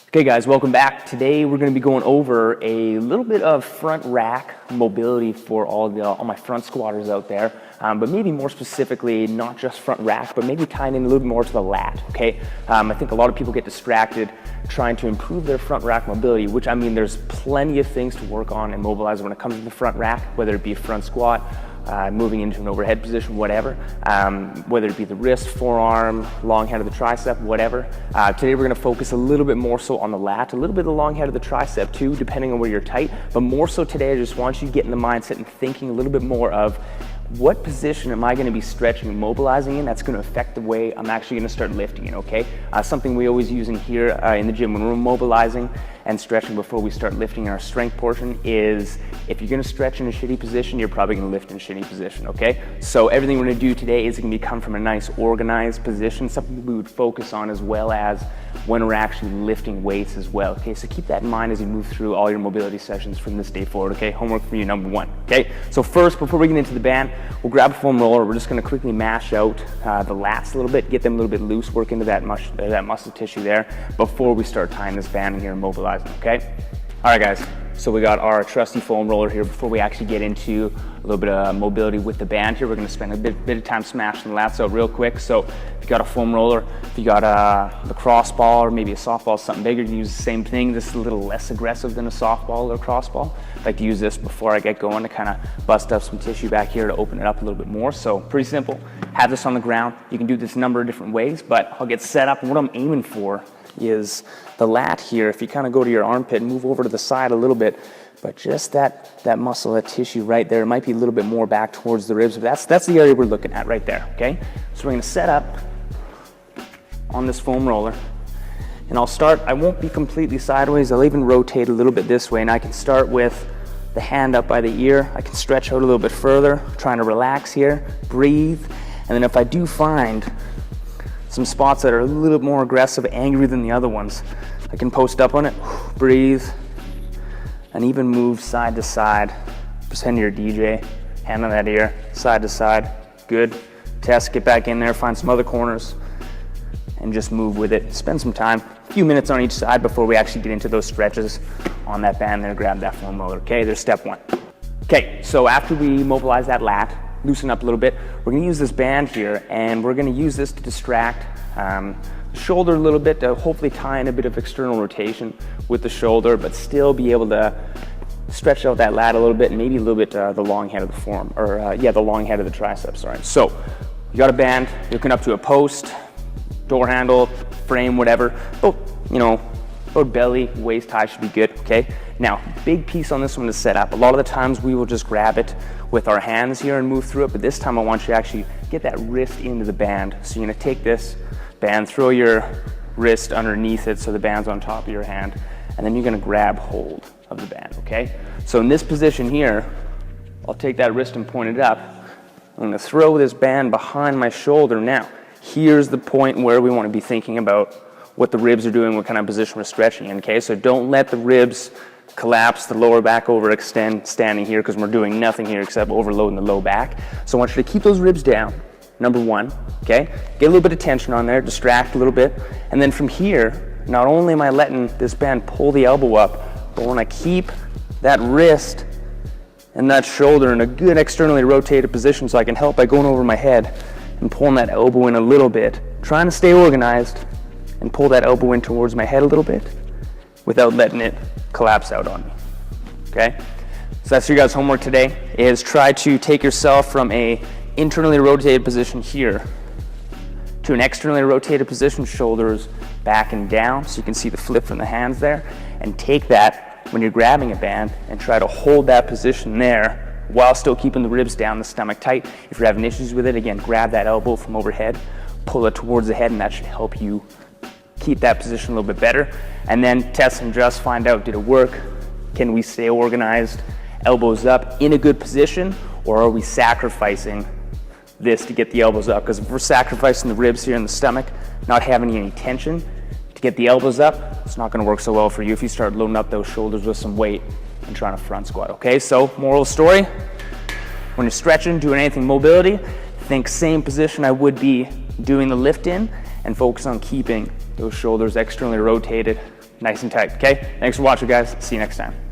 Okay guys, welcome back. Today we're going to be going over a little bit of front rack mobility for all my front squatters out there, but maybe more specifically, not just front rack, but maybe tying in a little bit more to the lat, okay? I think a lot of people get distracted trying to improve their front rack mobility, which I mean, there's plenty of things to work on and mobilize when it comes to the front rack, whether it be a front squat, moving into an overhead position, whatever, whether it be the wrist, forearm, long head of the tricep, whatever. Today we're going to focus a little bit more so on the lat, a little bit of the long head of the tricep too, depending on where you're tight, but more so today I just want you to get in the mindset and thinking a little bit more of what position am I going to be stretching and mobilizing in that's going to affect the way I'm actually going to start lifting in, okay? Something we always use in here in the gym when we're mobilizing and stretching before we start lifting in our strength portion is if you're going to stretch in a shitty position, you're probably going to lift in a shitty position, okay? So everything we're going to do today is going to come from a nice organized position, something we would focus on as well as when we're actually lifting weights as well, okay? So keep that in mind as you move through all your mobility sessions from this day forward, okay? Homework for you, number one, okay? So first, before we get into the band, we'll grab a foam roller. We're just going to quickly mash out the lats a little bit, get them a little bit loose, work into that muscle tissue there before we start tying this band in here and mobilizing, okay? All right, guys. So we got our trusty foam roller here. Before we actually get into a little bit of mobility with the band here, we're going to spend a bit of time smashing the lats out real quick. So if you got a foam roller, if you got a lacrosse ball or maybe a softball, something bigger, you can use the same thing. This is a little less aggressive than a softball or lacrosse ball. I like to use this before I get going to kind of bust up some tissue back here to open it up a little bit more. So pretty simple. Have this on the ground. You can do this a number of different ways, but I'll get set up. And what I'm aiming for is the lat here. If you kind of go to your armpit and move over to the side a little bit, but just that muscle, that tissue right there, it might be a little bit more back towards the ribs, but that's the area we're looking at right there, okay? So we're gonna set up on this foam roller, and I'll start, I won't be completely sideways, I'll even rotate a little bit this way, and I can start with the hand up by the ear. I can stretch out a little bit further, trying to relax here, breathe, and then if I do find some spots that are a little more aggressive, angry than the other ones, I can post up on it, breathe, and even move side to side. Pretend you're a DJ, hand on that ear, side to side, good. Test, get back in there, find some other corners, and just move with it. Spend some time, a few minutes on each side before we actually get into those stretches on that band there, grab that foam roller, okay? There's step one. Okay, so after we mobilize that lat, loosen up a little bit, we're gonna use this band here, and we're gonna use this to distract the shoulder a little bit to hopefully tie in a bit of external rotation with the shoulder, but still be able to stretch out that lat a little bit and maybe a little bit the long head of the forearm, or the long head of the triceps, sorry. So you got a band, you're looking up to a post, door handle, frame, whatever, about belly, waist high should be good, okay? Now, big piece on this one to set up. A lot of the times we will just grab it with our hands here and move through it, but this time I want you to actually get that wrist into the band. So you're gonna take this band, throw your wrist underneath it so the band's on top of your hand, and then you're gonna grab hold of the band, okay? So in this position here, I'll take that wrist and point it up. I'm gonna throw this band behind my shoulder. Now, here's the point where we wanna be thinking about what the ribs are doing, what kind of position we're stretching in, okay? So don't let the ribs collapse, the lower back overextend standing here because we're doing nothing here except overloading the low back. So I want you to keep those ribs down, number one, okay? Get a little bit of tension on there, distract a little bit. And then from here, not only am I letting this band pull the elbow up, but when I keep that wrist and that shoulder in a good externally rotated position so I can help by going over my head and pulling that elbow in a little bit, trying to stay organized and pull that elbow in towards my head a little bit without letting it collapse out on me, okay? So that's your guys' homework today, is try to take yourself from a internally rotated position here to an externally rotated position, shoulders back and down, so you can see the flip from the hands there, and take that when you're grabbing a band and try to hold that position there while still keeping the ribs down, the stomach tight. If you're having issues with it, again, grab that elbow from overhead, pull it towards the head, and that should help you keep that position a little bit better. And then test and adjust, find out, did it work? Can we stay organized? Elbows up in a good position, or are we sacrificing this to get the elbows up? Because if we're sacrificing the ribs here in the stomach, not having any tension to get the elbows up, it's not gonna work so well for you if you start loading up those shoulders with some weight and trying to front squat, okay? So moral of the story, when you're stretching, doing anything mobility, think same position I would be doing the lift in, and focus on keeping those shoulders externally rotated, nice and tight, okay? Thanks for watching, guys. See you next time.